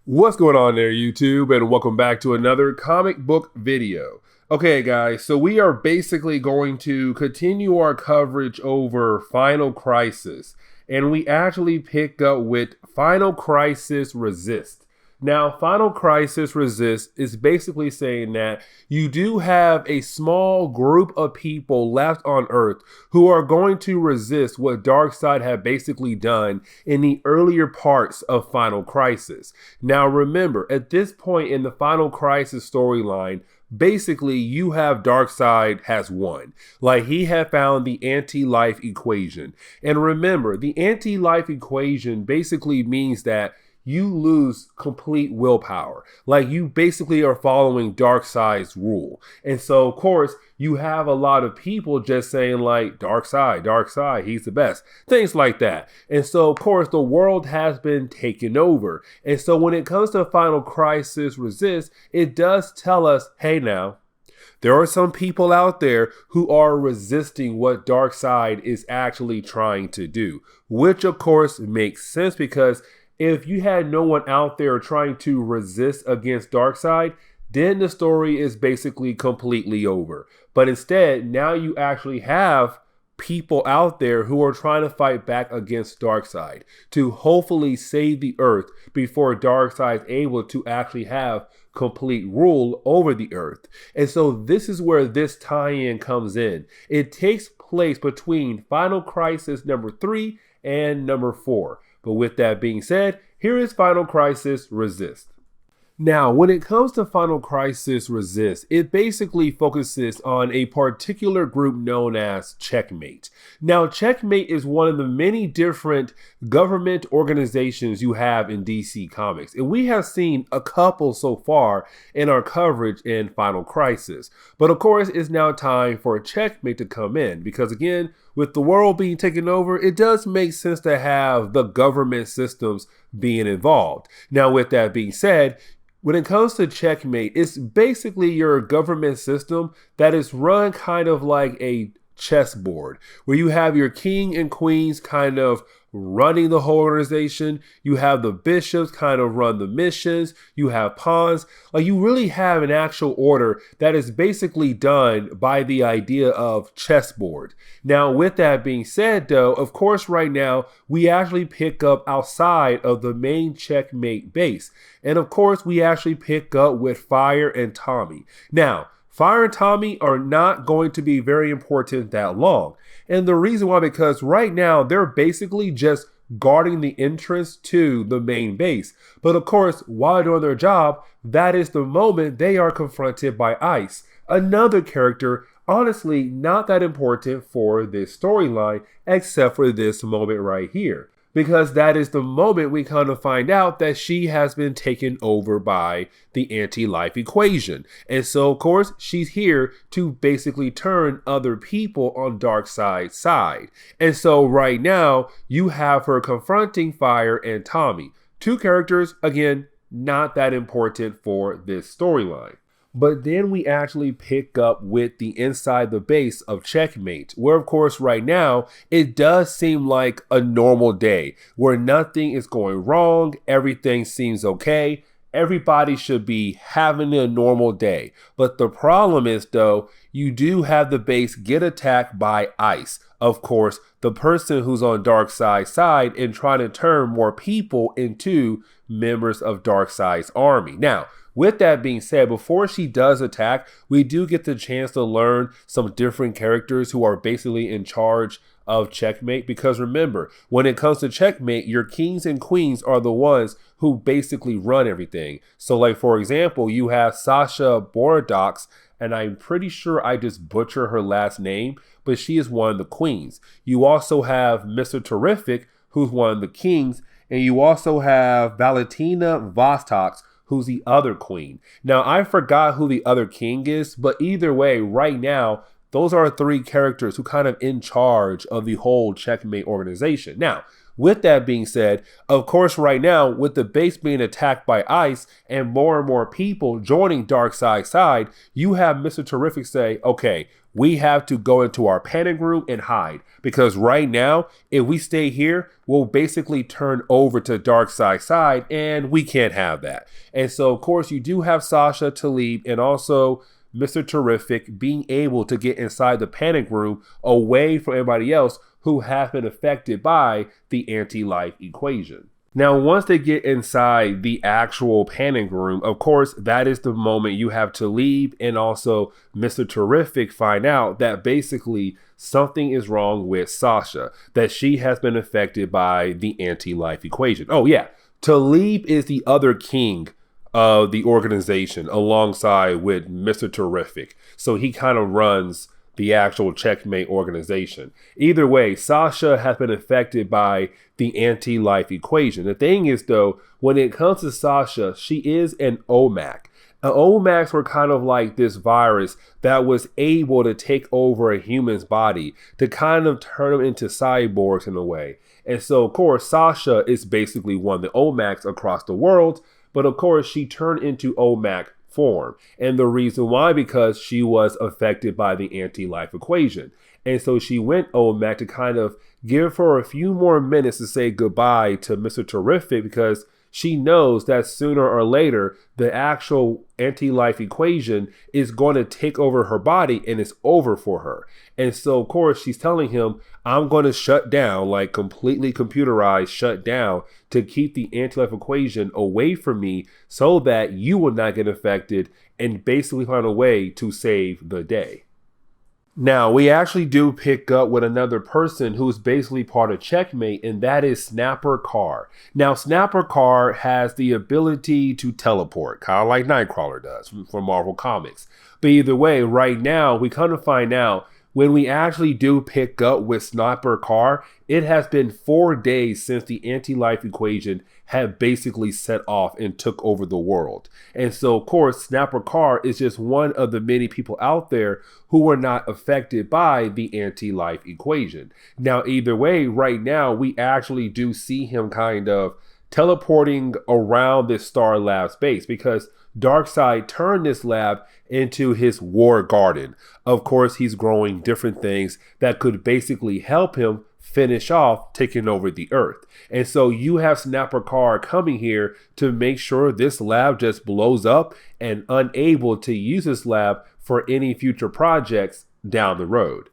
What's going on there, YouTube, and welcome back to another comic book video. Okay, guys, so we are basically going to continue our coverage over Final Crisis, and we actually pick up with Final Crisis Resist. Now, Final Crisis Resist is basically saying that you do have a small group of people left on Earth who are going to resist what Darkseid had basically done in the earlier parts of Final Crisis. Now, remember, at this point in the Final Crisis storyline, basically you have Darkseid has won. Like, he had found the AntiLife Equation. And remember, the AntiLife Equation basically means that you lose complete willpower. Like, you basically are following Darkseid's rule. And so, of course, you have a lot of people just saying like, Darkseid, he's the best. Things like that. And so, of course, the world has been taken over. And so when it comes to Final Crisis Resist, it does tell us, hey now, there are some people out there who are resisting what Darkseid is actually trying to do. Which, of course, makes sense because if you had no one out there trying to resist against Darkseid, then the story is basically completely over. But instead, now you actually have people out there who are trying to fight back against Darkseid to hopefully save the Earth before Darkseid is able to actually have complete rule over the Earth. And so this is where this tie-in comes in. It takes place between Final Crisis number 3 and number 4. But with that being said, here is Final Crisis Resist. Now, when it comes to Final Crisis Resist, it basically focuses on a particular group known as Checkmate. Now, Checkmate is one of the many different government organizations you have in DC Comics, and we have seen a couple so far in our coverage in Final Crisis. But of course, it's now time for Checkmate to come in, because again, with the world being taken over, it does make sense to have the government systems being involved. Now, with that being said, when it comes to Checkmate, it's basically your government system that is run kind of like a chessboard, where you have your king and queens kind of running the whole organization. You have the bishops kind of run the missions. You have pawns. Like, you really have an actual order that is basically done by the idea of chessboard. Now, with that being said, though, of course, right now, we actually pick up outside of the main Checkmate base. And of course, we actually pick up with Fire and Tommy. Now, Fire and Tommy are not going to be very important that long. And the reason why, because right now they're basically just guarding the entrance to the main base. But of course, while doing their job, that is the moment they are confronted by Ice, another character honestly not that important for this storyline, except for this moment right here. Because that is the moment we kind of find out that she has been taken over by the AntiLife Equation. And so, of course, she's here to basically turn other people on Darkseid's side. And so right now, you have her confronting Fire and Tommy. Two characters, again, not that important for this storyline. But then we actually pick up with the inside the base of Checkmate, where of course right now it does seem like a normal day where nothing is going wrong, everything seems okay, everybody should be having a normal day. But the problem is, though, you do have the base get attacked by Ice, of course, the person who's on Darkseid's side and trying to turn more people into members of Darkseid's army. Now, with that being said, before she does attack, we do get the chance to learn some different characters who are basically in charge of Checkmate. Because remember, when it comes to Checkmate, your kings and queens are the ones who basically run everything. So like, for example, you have Sasha Borodox, and I'm pretty sure I just butcher her last name, but she is one of the queens. You also have Mr. Terrific, who's one of the kings, and you also have Valentina Vostox, who's the other queen. Now, I forgot who the other king is, but either way, right now, those are three characters who kind of in charge of the whole Checkmate organization. Now, with that being said, of course, right now, with the base being attacked by ice and more people joining Darkseid's side, you have Mr. Terrific say, okay, we have to go into our panic room and hide. Because right now, if we stay here, we'll basically turn over to Darkseid's side, and we can't have that. And so, of course, you do have Sasha, Talib, and also Mr. Terrific being able to get inside the panic room away from everybody else who have been affected by the AntiLife Equation. Now, once they get inside the actual panic room, of course, that is the moment you have Talib and also Mr. Terrific find out that basically something is wrong with Sasha, that she has been affected by the AntiLife Equation. Oh yeah, Talib is the other king of the organization alongside with Mr. Terrific. So he kind of runs the actual Checkmate organization. Either way, Sasha has been affected by the AntiLife Equation. The thing is, though, when it comes to Sasha, she is an OMAC. OMACs were kind of like this virus that was able to take over a human's body to kind of turn them into cyborgs in a way. And so, of course, Sasha is basically one of the OMACs across the world, but of course, she turned into OMAC form. And the reason why, because she was affected by the AntiLife Equation. And so she went OMAC to kind of give her a few more minutes to say goodbye to Mr. Terrific, because she knows that sooner or later, the actual AntiLife Equation is going to take over her body and it's over for her. And so, of course, she's telling him, I'm going to shut down, like completely computerized, shut down to keep the AntiLife Equation away from me so that you will not get affected and basically find a way to save the day. Now, we actually do pick up with another person who's basically part of Checkmate, and that is Snapper Carr. Now, Snapper Carr has the ability to teleport, kind of like Nightcrawler does from Marvel Comics. But either way, right now, we kind of find out when we actually do pick up with Snapper Carr, it has been 4 days since the AntiLife Equation had basically set off and took over the world. And so, of course, Snapper Carr is just one of the many people out there who were not affected by the AntiLife Equation. Now, either way, right now, we actually do see him kind of teleporting around this Star Lab space because Darkseid turned this lab into his war garden. Of course, he's growing different things that could basically help him finish off taking over the Earth. And so you have Snapper Carr coming here to make sure this lab just blows up and unable to use this lab for any future projects down the road.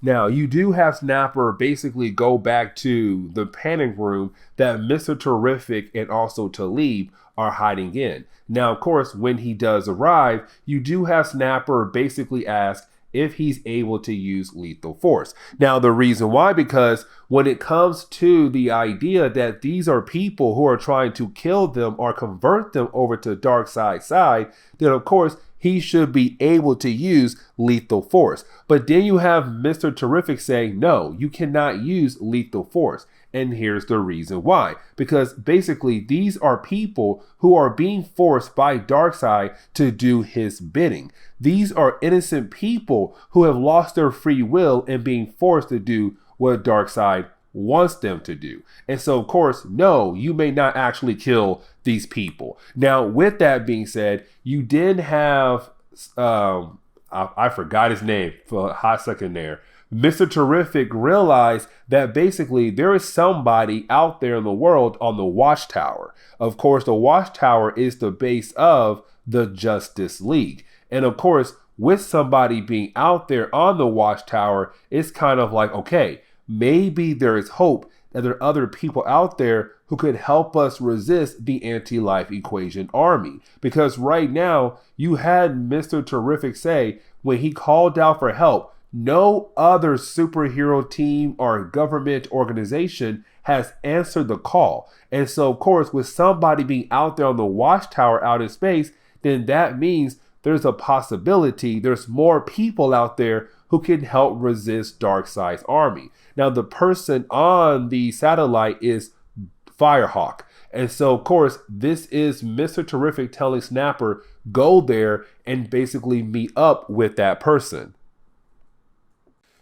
Now, you do have Snapper basically go back to the panic room that Mr. Terrific and also Talib are hiding in. Now, of course, when he does arrive, you do have Snapper basically ask if he's able to use lethal force. Now, the reason why, because when it comes to the idea that these are people who are trying to kill them or convert them over to Darkseid's side, then of course, he should be able to use lethal force. But then you have Mr. Terrific saying, no, you cannot use lethal force. And here's the reason why. Because basically, these are people who are being forced by Darkseid to do his bidding. These are innocent people who have lost their free will and being forced to do what Darkseid wants them to do. And so, of course, no, you may not actually kill these people. Now, with that being said, you did have, I forgot his name for a hot second there. Mr. Terrific realized that basically there is somebody out there in the world on the Watchtower. Of course, the Watchtower is the base of the Justice League. And of course, with somebody being out there on the Watchtower, it's kind of like, okay, maybe there is hope that there are other people out there who could help us resist the AntiLife Equation army. Because right now, you had Mr. Terrific say when he called out for help, no other superhero team or government organization has answered the call. And so, of course, with somebody being out there on the Watchtower out in space, then that means there's a possibility there's more people out there who can help resist Darkseid's army. Now, the person on the satellite is Firehawk. And so, of course, this is Mr. Terrific telling Snapper, go there and basically meet up with that person.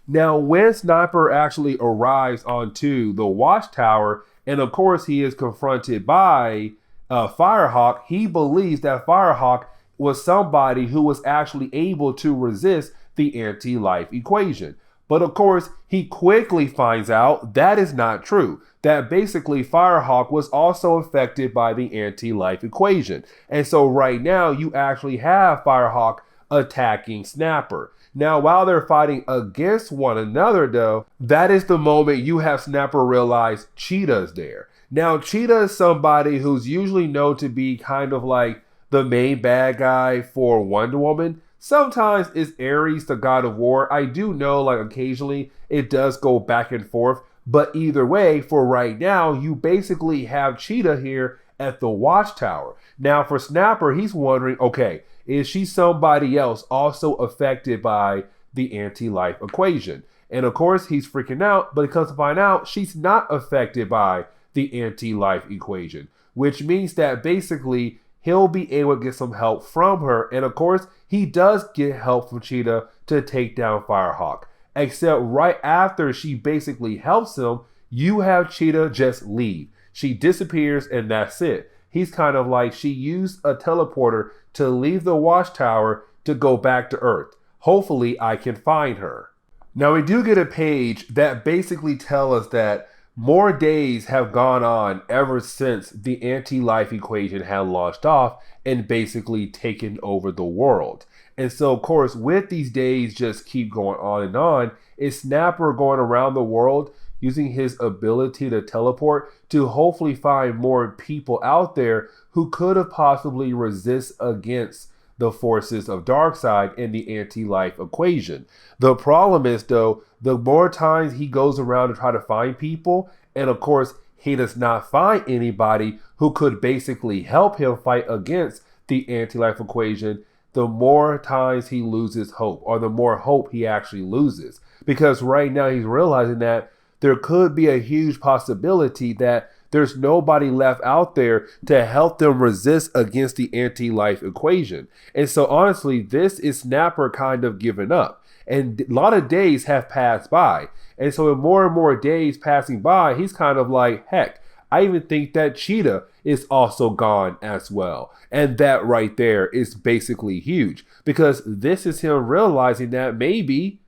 Now, when Sniper actually arrives onto the watchtower, and of course he is confronted by Firehawk, he believes that Firehawk was somebody who was actually able to resist the anti-life equation. But of course, he quickly finds out that is not true. That basically Firehawk was also affected by the anti-life equation. And so right now you actually have Firehawk attacking Snapper. Now, while they're fighting against one another, though, that is the moment you have Snapper realize Cheetah's there. Now, Cheetah is somebody who's usually known to be kind of like the main bad guy for Wonder Woman. Sometimes it's Ares, the god of war. I do know, like, occasionally it does go back and forth. But either way, for right now, you basically have Cheetah here at the watchtower. Now, for Snapper, he's wondering, okay, is she somebody else also affected by the anti-life equation? And of course, he's freaking out, but he comes to find out she's not affected by the anti-life equation, which means that basically he'll be able to get some help from her. And of course, he does get help from Cheetah to take down Firehawk. Except right after she basically helps him, you have Cheetah just leave. She disappears and that's it. He's kind of like she used a teleporter to leave the watchtower to go back to Earth. Hopefully I can find her. Now we do get a page that basically tells us that more days have gone on ever since the anti-life equation had launched off and basically taken over the world. And so, of course, with these days just keep going on, is Snapper going around the world using his ability to teleport to hopefully find more people out there who could have possibly resist against the forces of Darkseid in the anti-life equation. The problem is, though, the more times he goes around to try to find people, and of course, he does not find anybody who could basically help him fight against the anti-life equation, the more times he loses hope, or the more hope he actually loses. Because right now he's realizing that there could be a huge possibility that there's nobody left out there to help them resist against the anti-life equation. And so honestly, this is Snapper kind of giving up. And a lot of days have passed by. And so with more and more days passing by, he's kind of like, heck, I even think that Cheetah is also gone as well. And that right there is basically huge. Because this is him realizing that maybe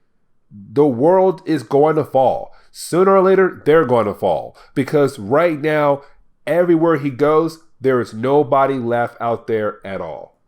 the world is going to fall. Sooner or later, they're going to fall. Because right now, everywhere he goes, there is nobody left out there at all.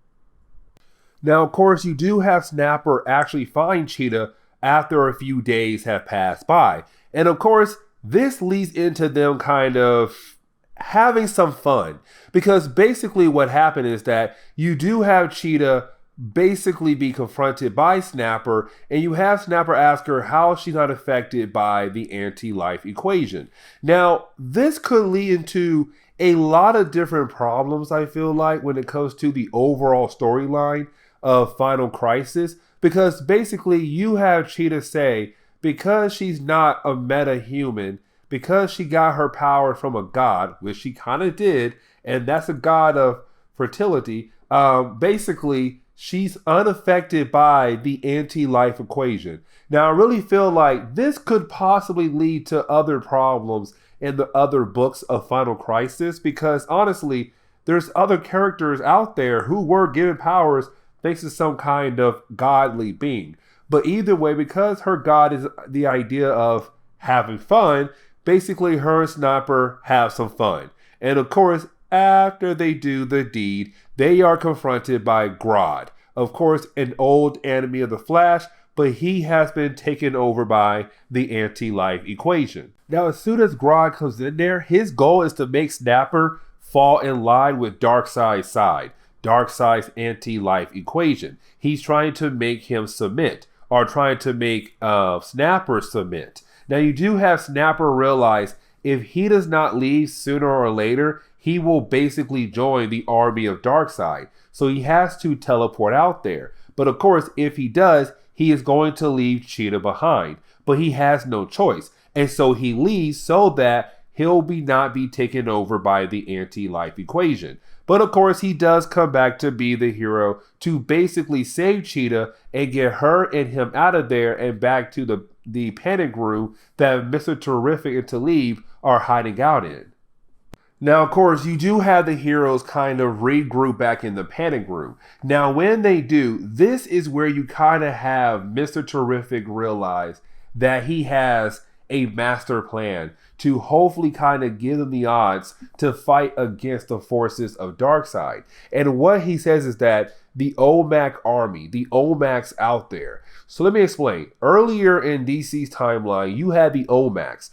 Now, of course, you do have Snapper actually find Cheetah after a few days have passed by. And of course, this leads into them kind of having some fun. Because basically what happened is that you do have Cheetah basically be confronted by Snapper, and you have Snapper ask her how she's not affected by the anti-life equation. Now, this could lead into a lot of different problems, I feel like, when it comes to the overall storyline of Final Crisis, because basically you have Cheetah say, because she's not a meta-human, because she got her power from a god, which she kind of did, and that's a god of fertility, basically she's unaffected by the anti-life equation. Now, I really feel like this could possibly lead to other problems in the other books of Final Crisis, because honestly, there's other characters out there who were given powers thanks to some kind of godly being. But either way, because her god is the idea of having fun, basically her and Snapper have some fun. And of course, after they do the deed, they are confronted by Grodd. Of course, an old enemy of the Flash, but he has been taken over by the anti-life equation. Now, as soon as Grodd comes in there, his goal is to make Snapper fall in line with Darkseid's side, Darkseid's anti-life equation. He's trying to make him submit, or trying to make Snapper submit. Now, you do have Snapper realize if he does not leave sooner or later, he will basically join the army of Darkseid. So he has to teleport out there. But of course, if he does, he is going to leave Cheetah behind. But he has no choice. And so he leaves so that he'll not be taken over by the anti-life equation. But of course, he does come back to be the hero to basically save Cheetah and get her and him out of there and back to the panic room that Mr. Terrific and Talib are hiding out in. Now, of course, you do have the heroes kind of regroup back in the panic room. Now, when they do, this is where you kind of have Mr. Terrific realize that he has a master plan to hopefully kind of give them the odds to fight against the forces of Darkseid. And what he says is that the OMAC army, the OMACs out there. So let me explain. Earlier in DC's timeline, you had the OMACs,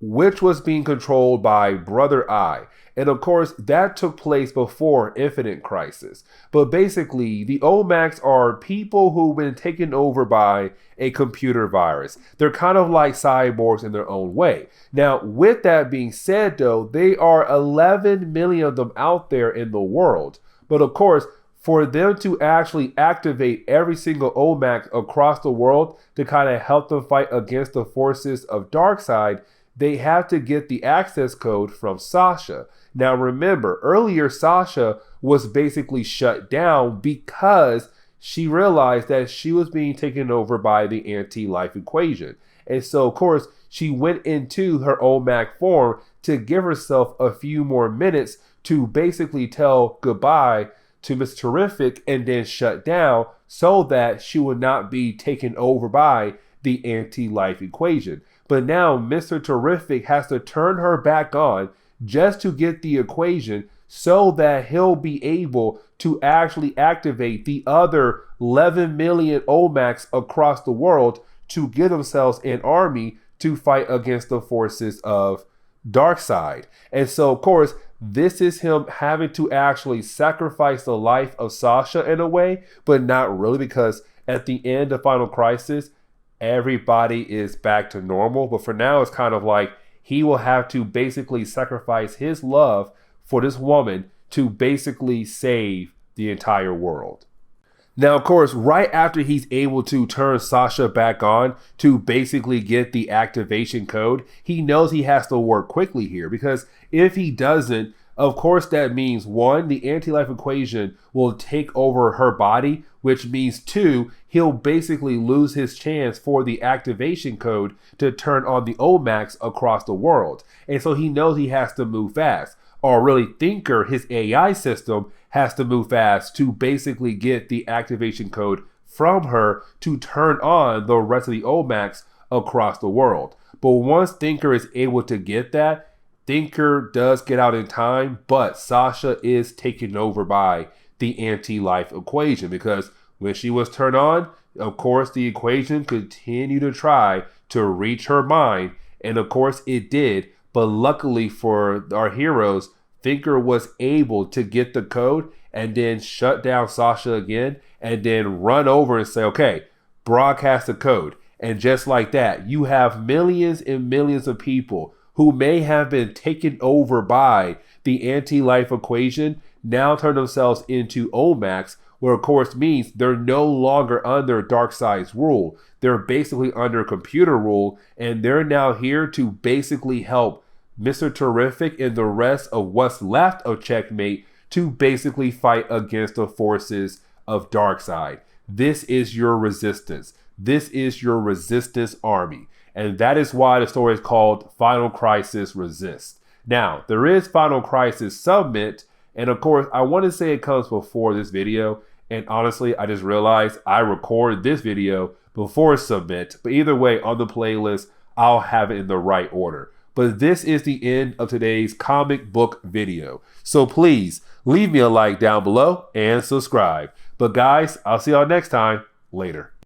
which was being controlled by Brother Eye. And of course, that took place before Infinite Crisis. But basically, the OMACs are people who've been taken over by a computer virus. They're kind of like cyborgs in their own way. Now, with that being said, though, they are 11 million of them out there in the world. But of course, for them to actually activate every single OMAC across the world to kind of help them fight against the forces of Darkseid, they have to get the access code from Sasha. Now remember, earlier Sasha was basically shut down because she realized that she was being taken over by the AntiLife Equation. And so, of course, she went into her OMAC form to give herself a few more minutes to basically tell goodbye to Mr. Terrific and then shut down so that she would not be taken over by the AntiLife Equation. But now Mr. Terrific has to turn her back on just to get the equation so that he'll be able to actually activate the other 11 million OMACs across the world to get themselves an army to fight against the forces of Darkseid. And so, of course, this is him having to actually sacrifice the life of Sasha in a way, but not really, because at the end of Final Crisis, everybody is back to normal. But for now, it's kind of like he will have to basically sacrifice his love for this woman to basically save the entire world. Now, of course, right after he's able to turn Sasha back on to basically get the activation code, he knows he has to work quickly here, because if he doesn't, of course, that means 1, the AntiLife Equation will take over her body, which means 2, he'll basically lose his chance for the activation code to turn on the OMACs across the world. And so he knows he has to move fast. Or really, Thinker, his AI system, has to move fast to basically get the activation code from her to turn on the rest of the OMACs across the world. But once Thinker is able to get that, Thinker does get out in time, but Sasha is taken over by the AntiLife Equation, because when she was turned on, of course, the equation continued to try to reach her mind, and of course it did. But luckily for our heroes, Thinker was able to get the code and then shut down Sasha again, and then run over and say, okay, broadcast the code. And just like that, you have millions and millions of people who may have been taken over by the AntiLife Equation now turn themselves into OMACs, where of course means they're no longer under Darkseid's rule. They're basically under computer rule, and they're now here to basically help Mr. Terrific and the rest of what's left of Checkmate to basically fight against the forces of Darkseid. This is your resistance. This is your resistance army. And that is why the story is called Final Crisis Resist. Now, there is Final Crisis Submit, and of course, I want to say it comes before this video. And honestly, I just realized I record this video before Submit. But either way, on the playlist, I'll have it in the right order. But this is the end of today's comic book video. So please leave me a like down below and subscribe. But guys, I'll see y'all next time. Later.